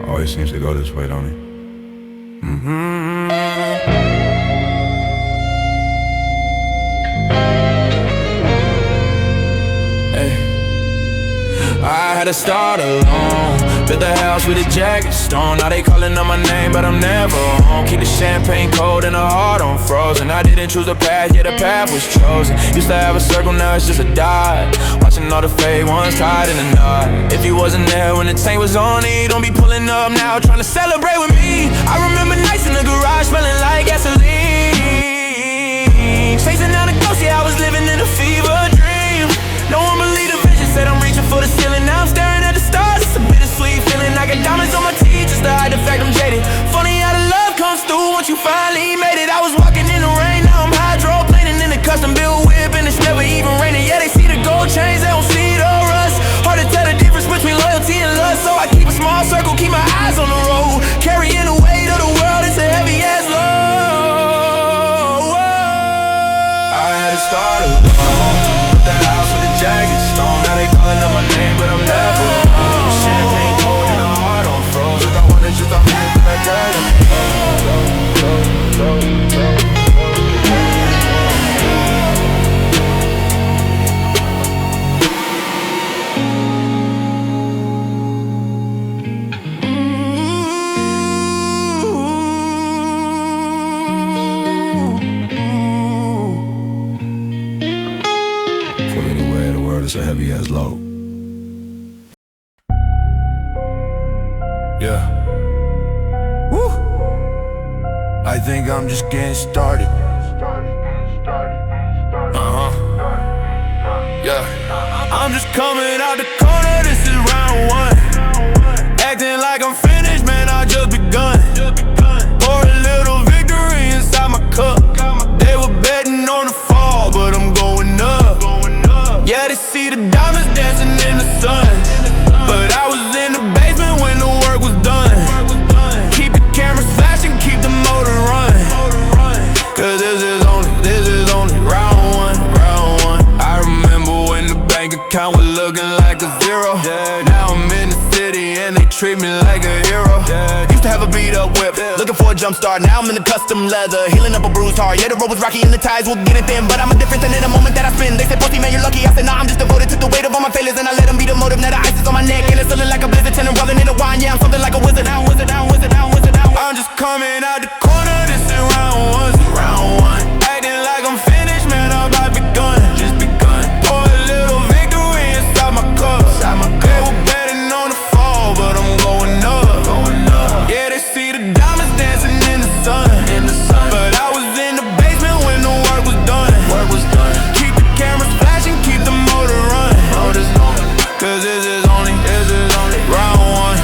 Always seems to go this way, don't it? I had to start alone, built the house with a jagged stone. Now they calling on my name, but I'm never home. Keep the champagne cold and the heart on frozen. I didn't choose the path, yeah, the path was chosen. Used to have a circle, now it's just a dot. Watching all the fake ones tied in a knot. If you wasn't there when the tank was on E, don't be pulling up now trying to celebrate with me. I remember nights in the garage smelling like gasoline. Chasing down the ghost, yeah, I was living in a fever dream. No one believed the vision, said I'm reaching for the ceiling. Now I'm staring at the stars, it's a bittersweet feeling. I got diamonds on my teeth just to hide the fact I'm jaded. Funny how the love comes through once you finally made it. I was walking in the rain, now I'm hydroplaning in a custom built whip, and it's never even raining. Yeah, they see the gold chains, they don't see the rust. Hard to tell the difference between loyalty and lust, so I keep a small circle, keep my eyes on the road. Carrying the weight of the world, it's a heavy ass load. I had to start alone, the house with a jagged stone. Now they calling up my name, but I'm never home. Champagne cold and the heart on froze. If I wanted just a minute, but I got it. Fully aware the world is a heavy ass load. Yeah. Woo. I think I'm just getting started. Yeah. I'm just coming out the corner, this is round one. Acting like I'm finished, man, I just begun. Pour a little victory inside my cup. They were betting on the fall, but I'm going up. Yeah, they see the diamonds dancing in the sun, but I was in the basement when the work was done. Keep the cameras flashing, keep the motor running, cause this is only round one. I remember when the bank account was looking like a zero. Now I'm in the city and they treat me like a hero. Used to have a beat up whip, looking for a jump start. Now I'm in the custom leather, healing up a bruised heart. Yeah, the road was rocky and the ties will get it thin, but I'm a difference in the moment that I spend. They said, "Pussy man, you're lucky." I said, "Nah, I'm just devoted to the weight of all my failures, and I let them be the motive." Now the ice is on my neck and it's feeling like a blizzard, turning rolling in the wine. Yeah, I'm something like a wizard. I'm just coming out the corner, this is round one. Acting like I'm finished, man, I'm about begun. Just begun. Pour a little victory inside my cup. They were betting on the fall, but I'm going up. Yeah, they see the diamonds dancing in the sun, but I was in the basement when the work was done. Keep the cameras flashing, keep the motor running, cause this is only round one.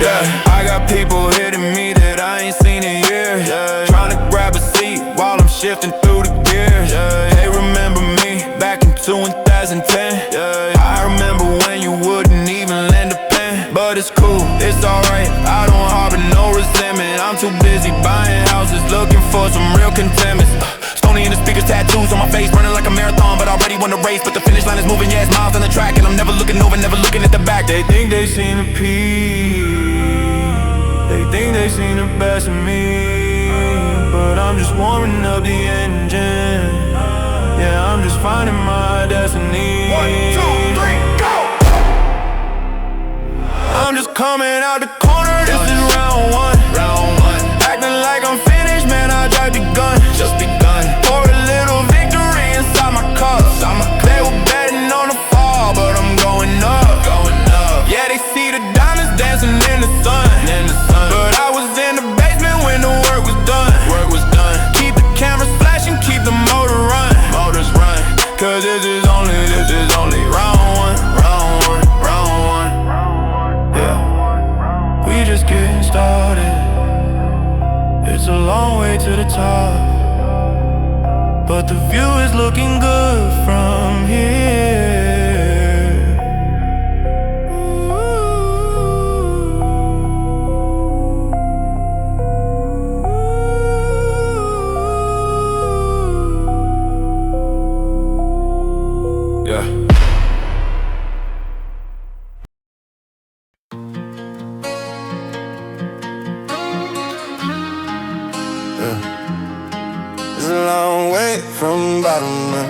Yeah, I got people hitting me that I ain't seen in years, trying to grab a seat while I'm shifting through the gears. They remember me back in 2010. I remember when you wouldn't even lend a pen, but it's cool, it's alright, I don't harbor no resentment. I'm too busy buying houses, looking for some real contentment. Stony in the speakers, tattoos on my face, running like a marathon, but already won the race. But the finish line is moving, yeah, it's miles on the track, and I'm never looking over, never looking at the back. They think they seen the peak, they think they seen the best of me, but I'm just warming up the engine. Yeah, I'm just finding my destiny. 1, 2, 3, go! I'm just coming out the corner, this is round one. Acting like I'm finished, man, I just begun. Pour a little victory inside my cup. They were betting on the fall, but I'm going up. Yeah, they see the diamonds dancing in the sun, but I was in the basement when the work was done. Keep the cameras flashing, keep the motor running, cause this is only round one. Yeah, we just getting started. It's a long way to the top, but the view is looking good from here. long way from bottom, man.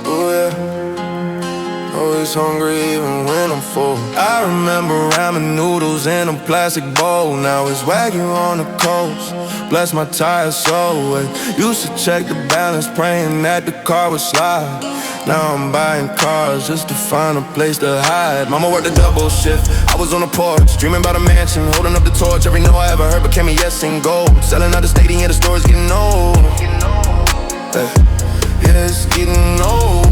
Oh yeah, always hungry even when I'm full. I remember ramen noodles in a plastic bowl. Now it's Wagyu on the coast. Bless my tires so wet. Used to check the balance, praying that the car would slide. Now I'm buying cars just to find a place to hide. Mama worked a double shift, I was on the porch, dreaming about a mansion, holding up the torch. Every no I ever heard became a yes and gold. Selling out the stadium, yeah, the store's getting old. Hey, yeah, it's getting old.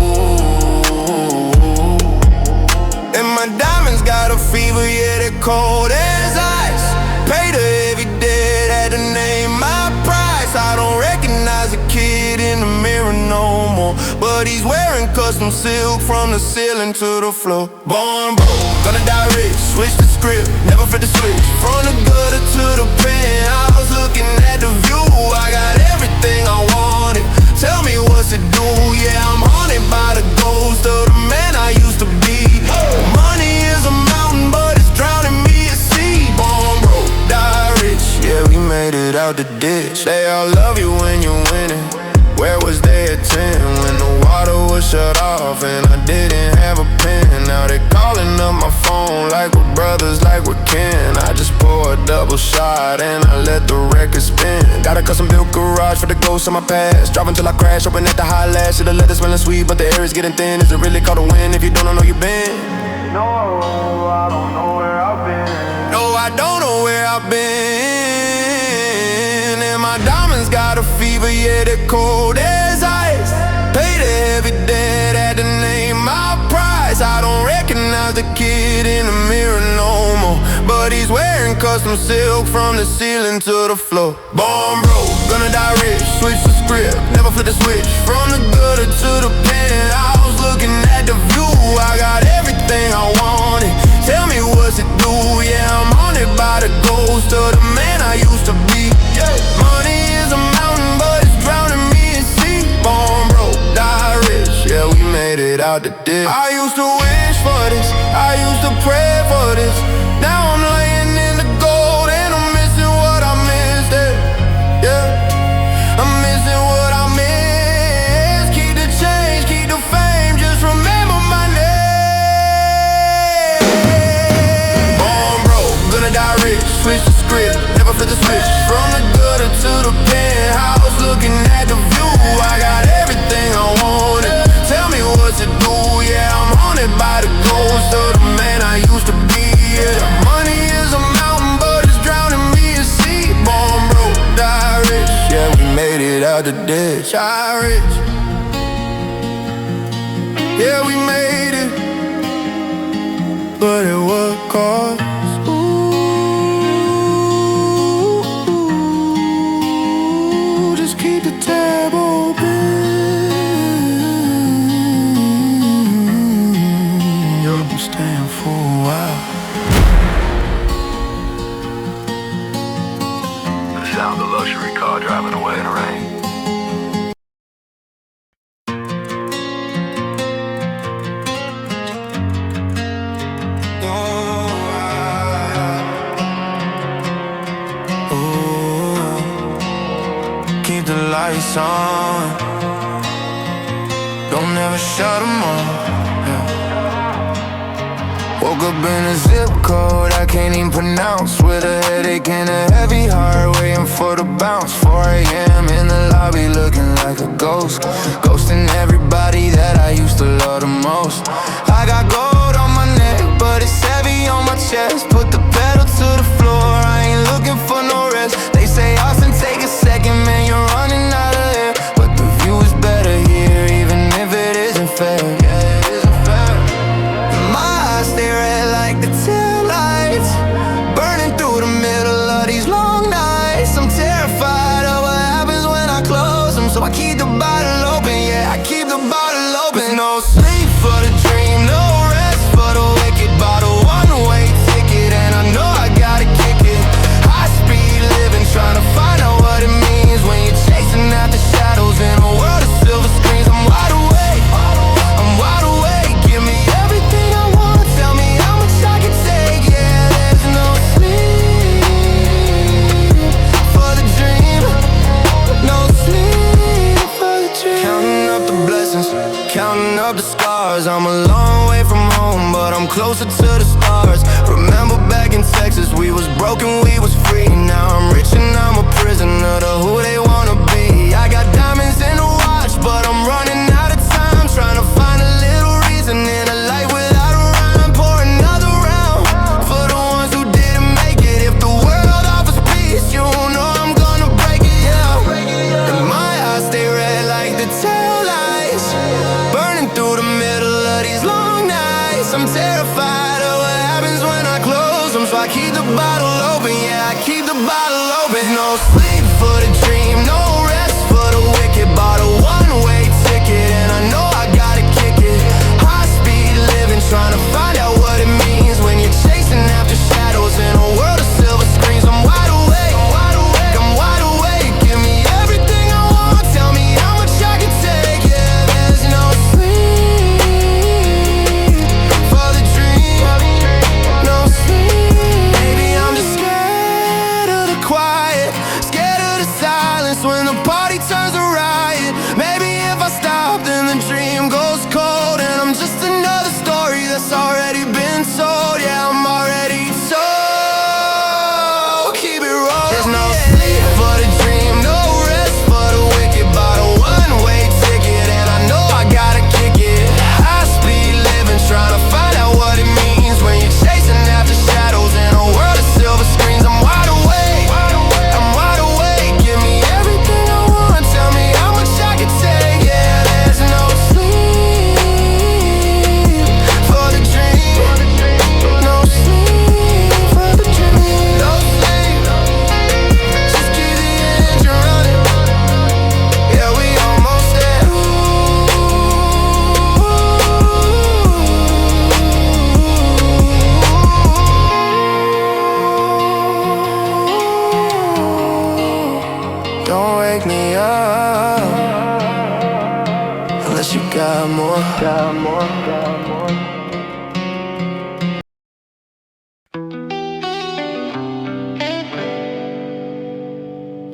And my diamonds got a fever, yeah, they're cold as ice. Paid a heavy debt, had to name my price. I don't recognize a kid in the mirror no more, but he's wearing custom silk from the ceiling to the floor. Born broke, gonna die rich, switch the script, never flip the switch. From the gutter to the penthouse, looking at the view. I got everything I wanted, tell me what's it do. Yeah, I'm haunted by the ghost of the man I used to be. Money is a mountain, but it's drowning me at sea. Born broke, die rich, yeah, we made it out the ditch. They all love you when you're winning. Where was they at 10 when the water was shut off and I didn't have a pen? Now they calling up my phone like we're brothers, like we're kin. I just pour a double shot and I let the record spin. Got a custom built garage for the ghosts of my past. Driving till I crash, hoping at the high lash. Should've let it smelling sweet, but the air is getting thin. Is it really called a win if you don't know you been? No, I don't know where I've been. No, I don't know where I've been. And my diamonds got a fever, yeah, they're cold as ice. Paid a heavy debt, had to name my price. I don't recognize the kid in the mirror no more, but he's wearing custom silk from the ceiling to the floor. Born broke, gonna die rich, switch the script, never flip the switch. From the gutter to the penthouse, looking at the view. I got everything I wanted, tell me what's it do. Yeah, I'm haunted by the ghost of the man I used to be. Money is a mountain, but it's drowning me at sea. Born broke, die rich, yeah, we made it out the ditch. I used to wish for this, I used to pray for this. Now I'm laying in the gold and I'm missing what I missed, yeah. I'm missing what I missed. Keep the change, keep the fame, just remember my name. Born broke, gonna die rich, switch the script, never flip the switch. From the gutter to the penthouse, looking at the view. I got everything I wanted, tell me what's it do. Yeah, I'm haunted by the ghost of the man I used to be. Yeah, money is a mountain, but it's drowning me at sea. Born broke, die rich, yeah, we made it out the ditch. Die rich, yeah, we made it, but at what cost? Ooh, just keep the tab open. I'm staying for a while. The sound of luxury car driving away in the rain. Keep the lights on, don't ever shut them on. Woke up in a zip code I can't even pronounce, with a headache and a heavy heart, waiting for the bounce. 4 a.m. in the lobby looking like a ghost, ghosting everybody that I used to love the most. I got gold on my neck, but it's heavy on my chest. Put the pedal to the floor, I ain't looking for no rest. They say Austin, take a second, man, you're running out of air. But the view is better here, even if it isn't fair. Stay red like the taillights, burning through the middle of these long nights. I'm terrified of what happens when I close them, so I keep the bottle open, yeah, I keep the bottle open. There's no sleep for the dream, no rest for the wicked. Bought a one-way ticket and so I keep the bottle open, yeah, I keep the bottle open. No sleep for the dream, no rest for the wicked. Bought a one-way ticket and I know I gotta kick it. High speed living, trying to find out what it means when you're chasing after shadows in a world of silver screens. I'm wide awake, I'm wide awake. Give me everything I want, tell me how much I can take. Yeah, there's no sleep for the dream, no sleep. Maybe I'm just scared of the quiet, scared of the silence when the party turns a riot. Maybe if I stop, then the dream goes cold, and I'm just another story that's already been told. Yeah, I'm already told. Keep it rolling. There's no sleep for the dream, no rest for the wicked. Bought a one-way ticket and I know I gotta kick it. High speed living, trying to find out what it means when you're chasing after shadows in a world of silver screens. I'm wide awake, I'm wide awake. Give me everything I want, tell me how much I can take. Yeah, there's no sleep for the dream, no sleep for the dream, no sleep. Just keep the engine running. Yeah, we almost there. Don't wake me up unless you got more.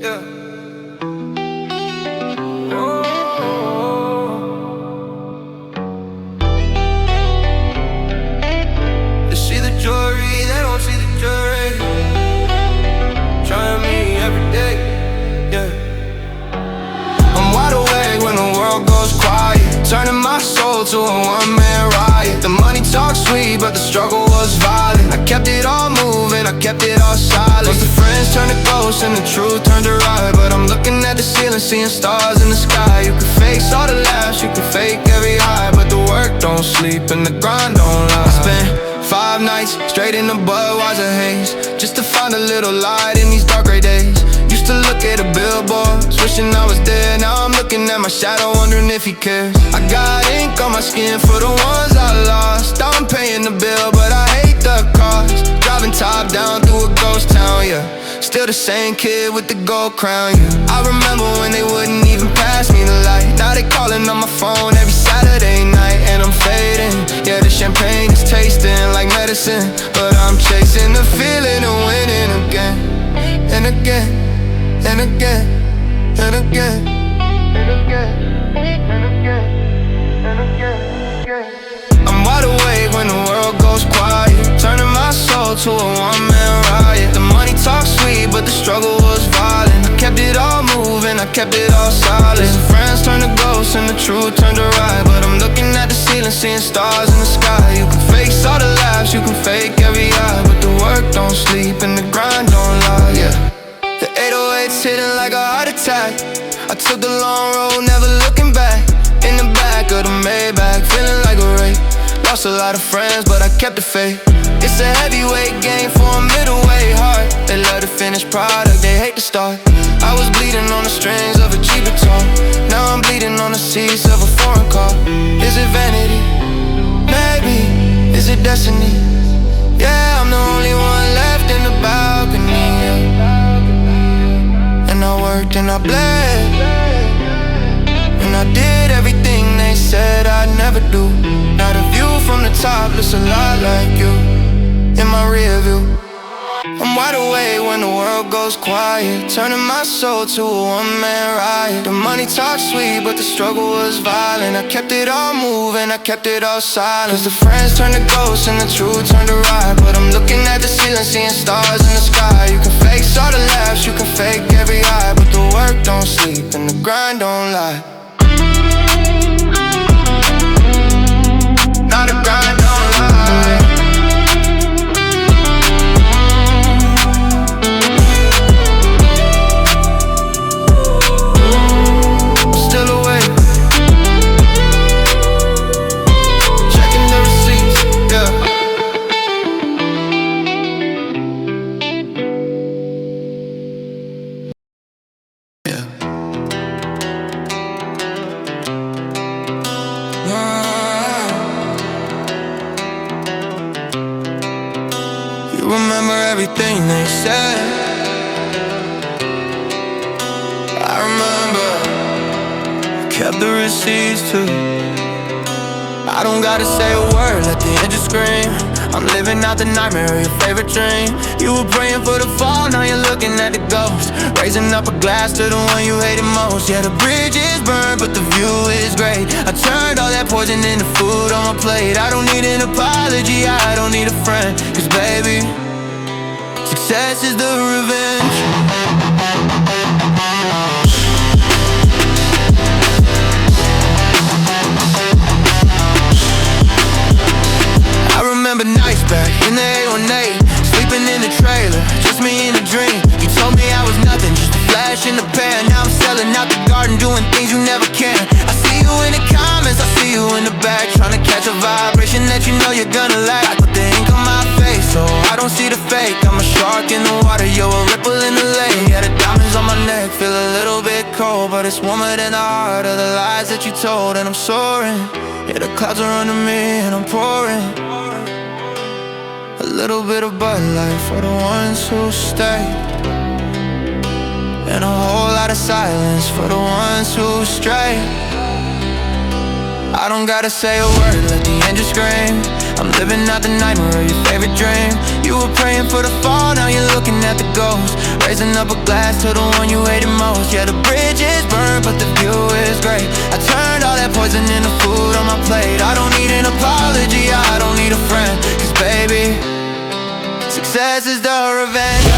Yeah. They see the jewelry, they don't see the jewelry. Trying me every day, yeah. I'm wide awake when the world goes quiet, turning my soul to a one-man riot. The money talks sweet, but the struggle was violent. I kept it all moving, I kept it all silent. Once the friends turned to ghosts and the truth turned to riot. But I'm looking at the ceiling, seeing stars in the sky. You can face all the laughs, you can fake every high, but the work don't sleep and the grind don't lie. I spent 5 nights straight in the Budweiser haze, just to find a little light in these dark gray days. Used to look at the billboards, wishing I was there. Now I'm looking at my shadow, wondering if he cares. I got ink on my skin for the ones I lost. I'm paying the bill, but I hate the cost. Driving top down through a ghost town, yeah. Still the same kid with the gold crown, yeah. I remember when they wouldn't even pass me the light. Now they calling on my phone every Saturday night, and I'm fading. Yeah, the champagne is tasting like medicine, but I'm chasing the feeling of winning again and again and again and again and again and again and again. I'm wide awake when the world goes quiet, turning my soul to a one-man riot. The money talks sweet, but the struggle was violent. I kept it all moving, I kept it all solid. Some friends turned to ghosts and the truth turned to riot. But I'm looking at the ceiling, seeing stars in the sky. You can face all the laughs, you can fake every eye, but the work don't sleep and the grind don't lie, yeah. The 808's hitting like a heart attack. I took the long road, never looking back. In the back of the Maybach, feeling like a wreck. Lost a lot of friends, but I kept the faith. It's a heavyweight game for a middleweight heart. They love the finished product, they hate the start. I was bleeding on the strings of a cheap guitar. Now I'm bleeding on the seats of a foreign car. Is it vanity? Maybe. Is it destiny? Yeah, I'm the only one left in the balcony, yeah. And I worked and I bled, and I did everything they said I'd never do. Now the view from the top looks a lot like you in my rear view. I'm wide awake when the world goes quiet, turning my soul to a one-man riot. The money talks sweet, but the struggle was violent. I kept it all moving, I kept it all silent. Cause the friends turned to ghosts and the truth turned to riot. But I'm looking at the ceiling, seeing stars in the sky. You can face all the laughs, you can fake every eye, but the work don't sleep and the grind don't lie. Now the grind don't lie. You remember everything they said. I remember, kept the receipts too. I don't gotta say a word, let the engine scream. I'm living out the nightmare of your favorite dream. You were praying for the fall, now you're looking at the ghost. Raising up a glass to the one you hated most. Yeah, the bridge is burned, but the view is great. I turned all that poison into food on my plate. I don't need an apology, I don't need a friend. Cause baby, success is the revenge. I remember nights back in the 818, sleeping in the trailer, just me in a dream. You told me I was nothing, just a flash in the pan. Now I'm selling out the garden, doing things you never can. I see you in the comments, I see you in the back, trying to catch a vibration that you know you're gonna lack. I put the ink on my face, so I don't see the fake. I'm a shark in the water, you're a ripple in the lake. Yeah, the diamonds on my neck feel a little bit cold, but it's warmer than the heart of the lies that you told. And I'm soaring, yeah, the clouds are under me and I'm pouring a little bit of Bud Light for the ones who stay, and a whole lot of silence for the ones who stray. I don't gotta say a word, let the engine scream. I'm living out the nightmare of your favorite dream. You were praying for the fall, now you're looking at the ghost. Raising up a glass to the one you hated most. Yeah, the bridge is burned, but the view is great. I turned all that poison into food on my plate. I don't need an apology, I don't need a friend. Cause baby, success is the revenge.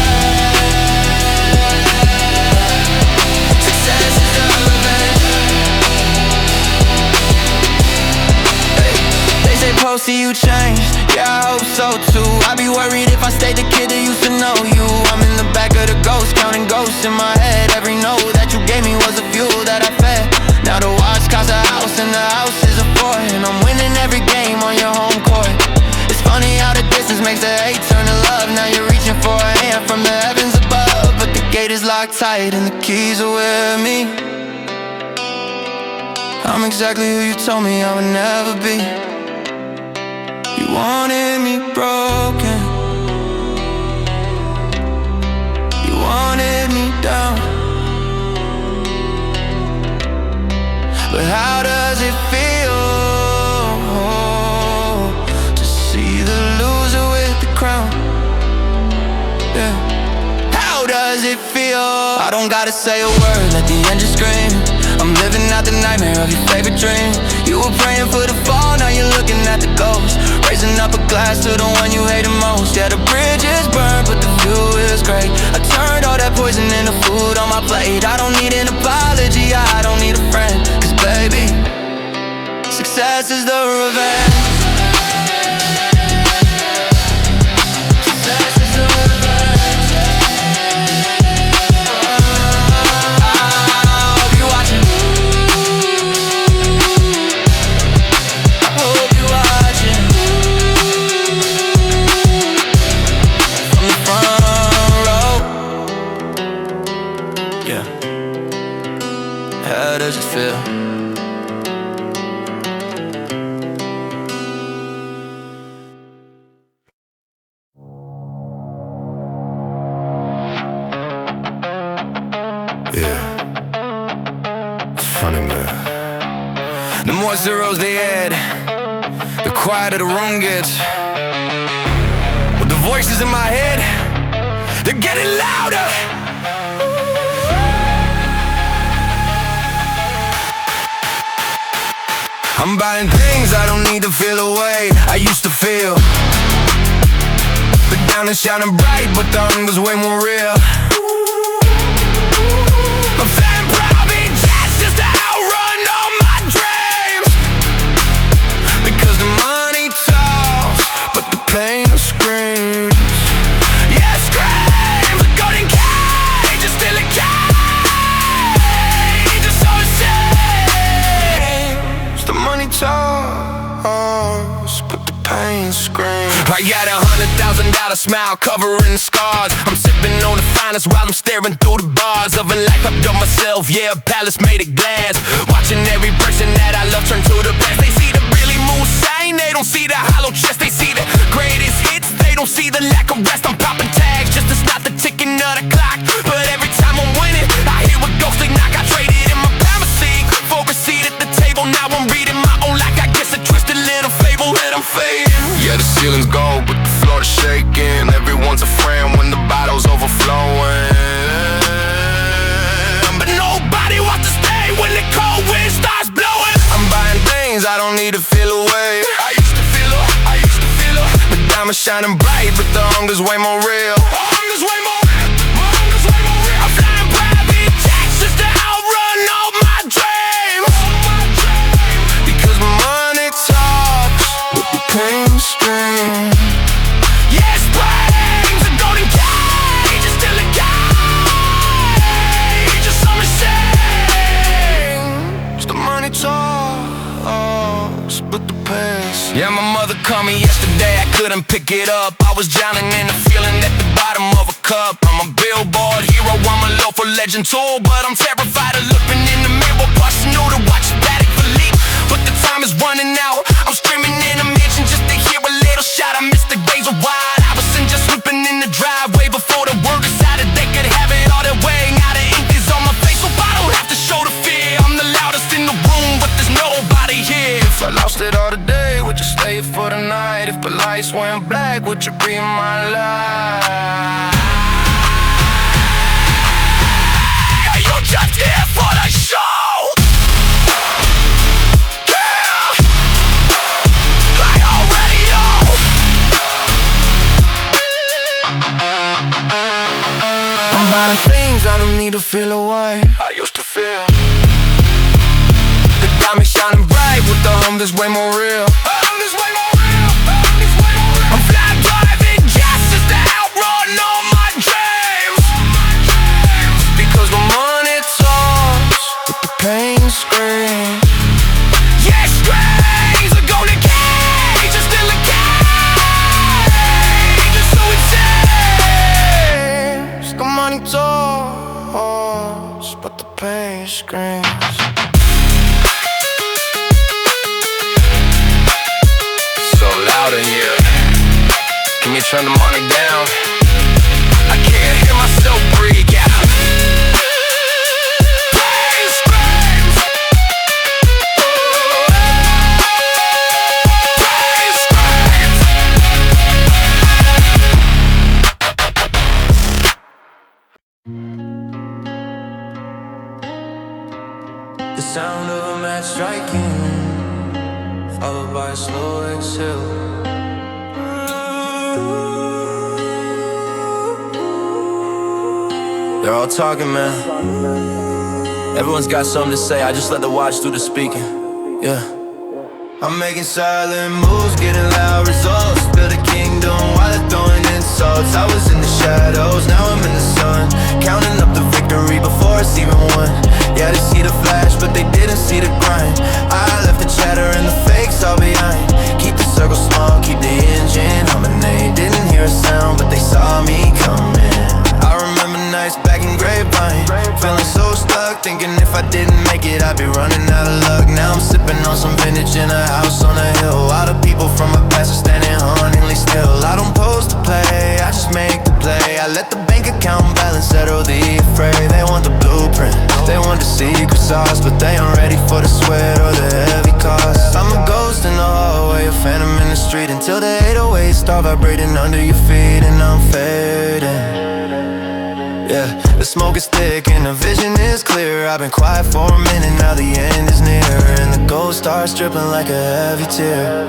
Success is the revenge. Hey, they say Posty, you changed. Yeah, I hope so too. I'd be worried if I stayed the kid that used to know you. I'm in the back of the ghost, counting ghosts in my head. Every note that you gave me was a fuel that I fed. Now the watch costs a house and the house is a fort, and I'm winning every game on your home court. It's funny how the distance makes the hate turn to love. Now you're reaching for a hand from the heavens above, but the gate is locked tight and the keys are with me. I'm exactly who you told me I would never be. You wanted me broken, you wanted me down, but how does it feel to see the loser with the crown? Yeah. How does it feel? I don't gotta say a word, let the engine scream. I'm living out the nightmare of your favorite dream. You were praying for the fall, now you're looking at the ghost. Raising up a glass to the one you hated most. Yeah, the bridge is burned, but the view is great. I turned all that poison into food on my plate. I don't need an apology, I don't need a friend. Cause baby, success is the revenge. How does it feel? Yeah. It's funny, man. The more zeros they add, the quieter the room gets. With the voices in my head, they're getting louder. I'm buying things I don't need to feel away I used to feel. The down is shining bright, but the hunger's way more real. My fan private jets just to outrun all my dreams. Because the money talks, but the pain screams. Yeah, screams. The golden cage is still a cage. It's so insane. The money talks, but the pain screams. I got $100,000 smile covering the scars. I'm sipping on the finest while I'm staring through the bars of a life I've done myself. Yeah, a palace made of glass. Watching every person that I love turn to the past. They see the Billy Moon sign, they don't see the hollow chest. They see the greatest hits, they they don't see the lack of rest. I'm popping tags just to stop the ticking of the clock. But every time I'm winning, I hear a ghostly knock. I traded in my pharmacy for a seat at the table. Now I'm reading my own like I guess a twisted little fable that I'm fading. Yeah, the ceiling's gold, but the floor is shaking. Everyone's a friend when the bottle's overflowing. But nobody wants to stay when the cold wind starts blowing. I'm buying things I don't need to feel away. I used to feel her, I used to feel her. The diamonds shining bright, but the hunger's way more real. Hunger's way more real, my hunger's way more real. I'm flying private jets just to outrun all my dreams. Because my money talks with the pain string. Yes, brains, a golden cage is still a cage. Just some shame. It's the money talks, but the pace. Yeah, my mother called me yesterday, I couldn't pick it up. I was drowning in the feeling at the bottom of a cup. I'm a billboard hero, I'm a local legend too. But I'm terrified of looking in the mirror, busting new to watch static leap. But the time is running out, I'm screaming in a mansion just to hear a little shot. I missed the days of wide, I was in just sweeping in the driveway before the world decided they could have it all their way. Now the ink is on my face, so I don't have to show the fear. I'm the loudest in the room, but there's nobody here. If I lost it all today, would you stay for the night? If the lights went black, would you be my light? Are you just here for the show? Yeah, I already know. I'm buying things I don't need to feel away. I used to feel the diamonds shining bright with the hunger's way more real. Hunger's way more real, hunger's way more real. I'm flying private jets just to outrun all my dreams. Because my money talks with the pain scream. Yes, screams are gonna cage, it's still a cage. It's so insane. It's the money talks, but the pain screams. So loud in here. Can you turn the money down? I can't hear myself breathe, yeah. Pain screams. Pain screams. The sound of a match striking, followed by a slow exhale. They're all talking, man. Everyone's got something to say, I just let the watch do the speaking. Yeah. I'm making silent moves, getting loud results. Build a kingdom while they're throwing insults. I was in the shadows, now I'm in the sun, counting up the victory before it's even won. Yeah, they see the flash, but they didn't see the grind. I left the chatter and the fakes all behind. Keep the circle small, keep the engine humming. They didn't hear a sound, but they saw me coming. I remember nights back in Grapevine, feeling so stuck, thinking if I didn't make it, I'd be running out of luck. Now I'm sipping on some vintage in a house on a hill. All the people from my past are standing hauntingly still. I don't pose to play, I just make the play. I let the bank account balance settle the fray. They want the blueprint, they want the secret sauce, but they aren't ready for the sweat or the heavy cost. I'm a ghost in the hallway, a phantom in the street, until the 808s start vibrating under your feet, and I'm fading. Yeah, the smoke is thick and the vision is clear. I've been quiet for a minute, now the end is near, and the gold starts dripping like a heavy tear.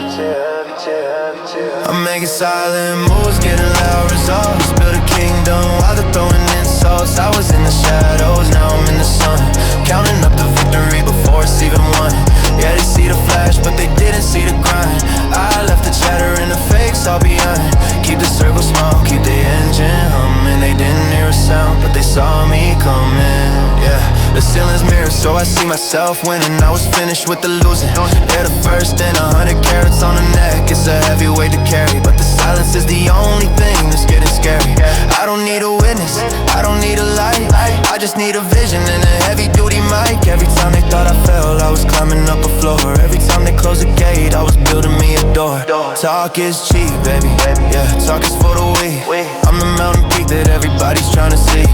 I'm making silent moves, getting loud results. Build a kingdom while they're throwing insults. I was in the shadows, now I'm in the sun, counting up the victory before it's even won. Yeah, they see the flash, but they didn't see the grind. I left the chatter and the fakes all behind. Keep the circle small, keep the engine humming. They didn't hear a sound, but they saw me coming. Yeah, the ceiling's mirrored, so I see myself winning. I was finished with the losing. They're the first and 100 carats on the neck. It's a heavy weight to carry, but the silence is the only thing that's getting scary. I don't need a witness, I don't need a light, I just need a vision and a heavy duty mic. Every time they thought I fell, I was climbing up a floor. Every time they closed the gate, I was building me a door. Tall talk is cheap, baby. Yeah, talk is for the weak. I'm the mountain peak that everybody's trying to see.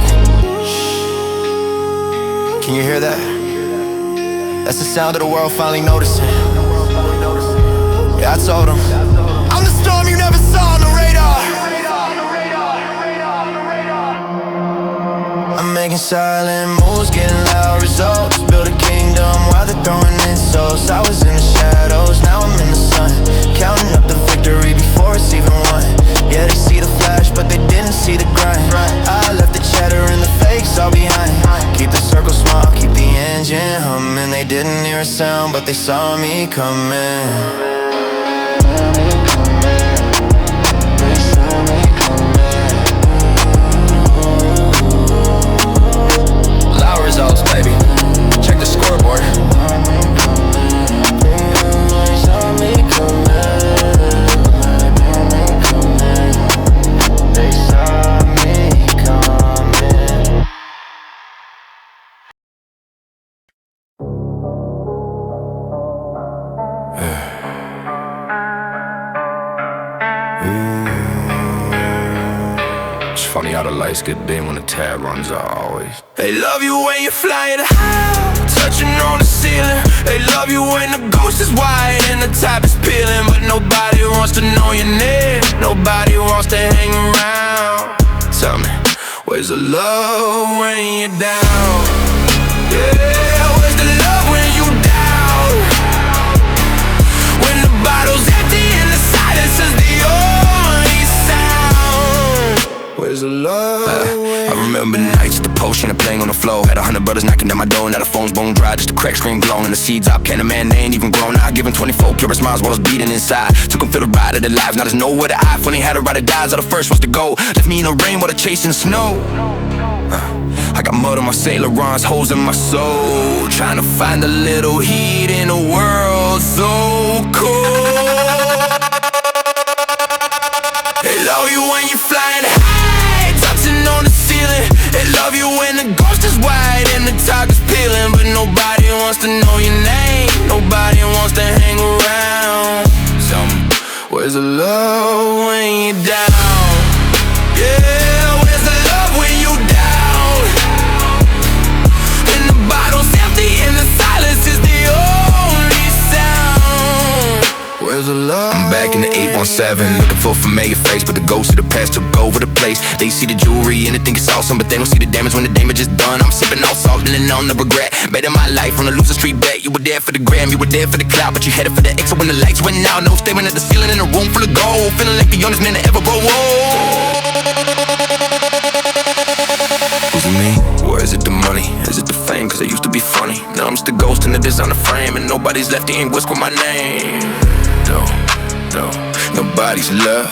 Can you hear that? That's the sound of the world finally noticing. Yeah, I told them I'm the storm you never saw on the radar. I'm making silent moves, getting loud results. Build a kingdom while they're throwing insults. I was in the shadows, now I'm in the sun, counting up the victory before it's even won. Yeah, they see the flash, but they didn't see the grind. I left the chatter and the fakes all behind. Keep the circle small, keep the engine humming. They didn't hear a sound, but they saw me coming. Results, baby. Check the scoreboard. They saw me coming. It's funny how the lights get dim when the tab runs out always. They love you when you're flying high, touching on the ceiling. They love you when the ghost is white and the top is peeling. But nobody wants to know your name, nobody wants to hang around. Tell me, where's the love when you're down? Yeah, where's the love when you down? When the bottle's empty and the silence is the only sound. Where's the love? I remember nights at the post, and playing on the floor. Had 100 brothers knocking down my door, now the phone's bone dry, just a crack screen glowing. And the seeds up, can a man, they ain't even grown. I give him 24 pure smiles while I was beating inside. Took him feel the ride of their lives, now there's nowhere to hide. Funny how the rider dies, are the first ones to go. Left me in the rain while they're chasing snow. I got mud on my Saint Laurent's, holes in my soul, trying to find a little heat in a world so cold. They love you when you're flying high, touching on the ceiling. They love you when the ghost is white and the top is peeling. But nobody wants to know your name, nobody wants to hang around. Tell me, where's the love when you're down? Yeah, where's the love when you down? When the bottle's empty and the silence is the only sound. Where's the love? I'm back in the 817, looking for a familiar face, but the ghost of the past took over the place. They see the jewelry and they think it's awesome, but they don't see the damage when the damage is done. I'm sipping all salt and on the regret. Betting my life on a loser street bet. You were there for the gram, you were there for the clout, but you headed for the exit when the lights went out. No staring at the ceiling in a room full of gold, feeling like the youngest man to ever grow old. Was it me? Or is it the money? Is it the fame? Cause I used to be funny. Now I'm just a ghost in the designer frame, and nobody's left to ain't whisper my name. No, nobody's left.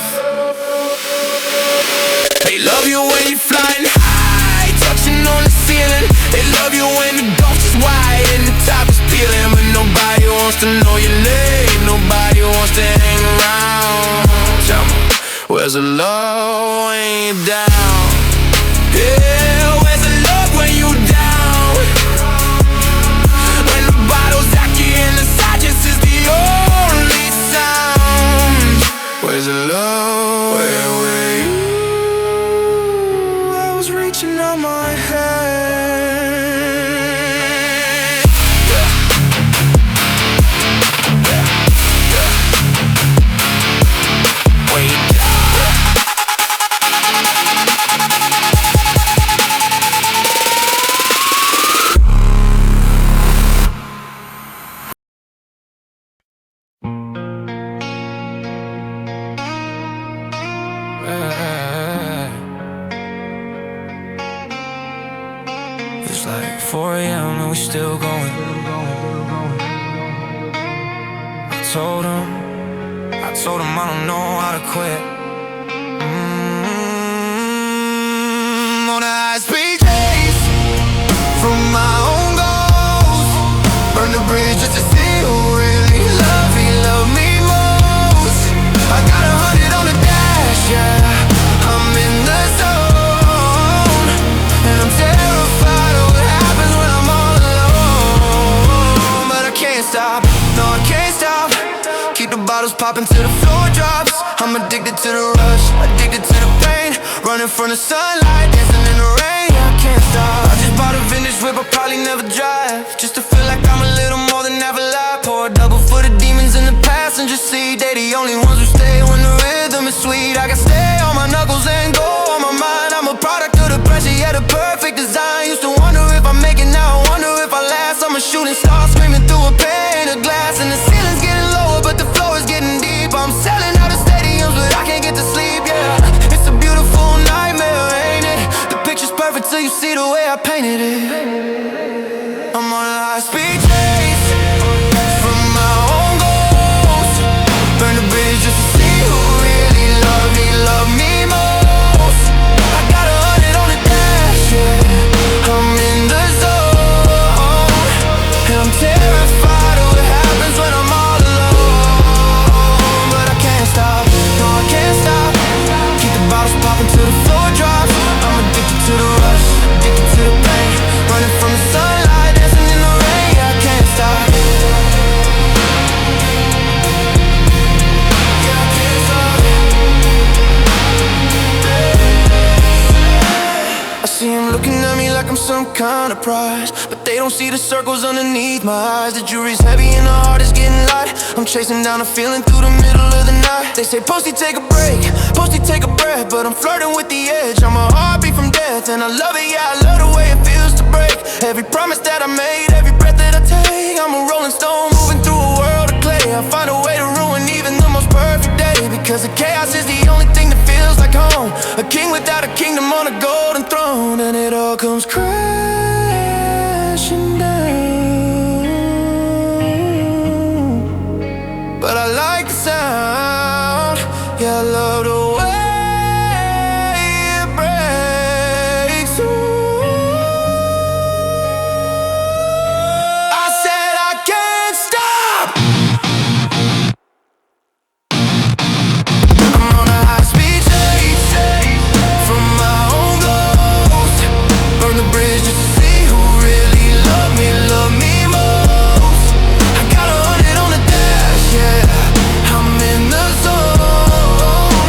They love you when you're flying high, touching on the ceiling. They love you when the ghost is white and the top is peeling. But nobody wants to know your name, nobody wants to hang around. Tell me, where's the love when you're down? Yeah, where's the love when you down? When the bottle's empty and the silence is the only sound. Where's the love? Where were you? I was reaching out my hand. When you It's like 4 AM and we still going. I told him I don't know how to quit. On a high-speed chase from my own goals, burn the bridge just to see who really loved me most. I got 100 on the dash, yeah, I'm in the zone, and I'm terrified of what happens when I'm all alone. But I can't stop, no I can't stop. Keep the bottles popping till the floor drops. I'm addicted to the rush, addicted to the pain. Running from the sunlight, dancing in the rain. I can't stop. I just bought a vintage whip, I probably never drive, just to feel like I'm a little more than half alive. Pour a double for the demons in the passenger seat. They the only ones who stay when the rhythm is sweet. I can stay on my knuckles and go on my mind. I'm a product of the pressure, yeah, the perfect design. Used to wonder if I make it, now I wonder if I last. I'm a shooting star screaming through a pane of glass. And the ceiling's getting lower, but the floor is getting deep. I'm selling out of stadiums, but I can't get to sleep, yeah. It's a beautiful nightmare, ain't it? The picture's perfect till you see the way I painted it. I'm on a high-speed chase from my own ghost. Burn the bridge just to see who really loved me most. I got 100 on the dash, yeah. I'm in the zone, and I'm terrified of what happens when I'm all alone. But I can't stop, no I can't stop. Keep the bottles popping till the floor drops. I'm addicted to the rush, addicted to the pain. Running from the sunlight, dancing in the rain. Yeah, I can't stop. Yeah, I can't stop. I see him looking at me like I'm some kind of prize, but they don't see the circles underneath my eyes. The jury's heavy and the heart is getting light. I'm chasing down a feeling through the middle of the night. They say, Posty, take a break, Posty, take a breath, but I'm flirting with the edge. I'm a heartbeat from death, and I love it, yeah, I love the way it feels to break every promise that I made, every breath that I take. I'm a rolling stone moving through a world of clay. I find a way to ruin even the most perfect day, because the chaos is the only thing that feels like home. A king without a kingdom on a golden throne, and it all comes crashing down. But I like the sound, yeah, I love the way it breaks through. I said I can't stop. I'm on a high-speed chase from my own ghost. Burn the bridge just to see who really loved me most. I got 100 on the dash, yeah. I'm in the zone,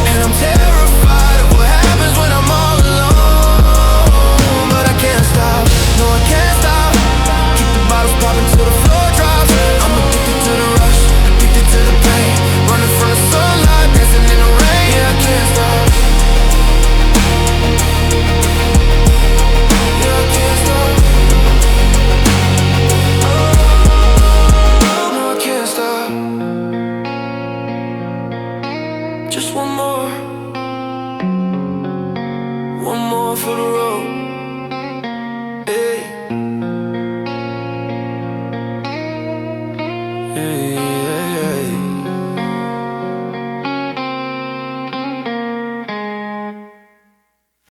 and I'm terrified of what happens when I'm all alone. But I can't stop, no I can't stop. Keep the bottles popping till the floor drops. I'm addicted to the rush, addicted to the pain. Running from the sunlight, dancing in the rain. Yeah, I can't stop. Yeah, I can't stop. No, I can't stop. Just one more for the road. Hey. Hey.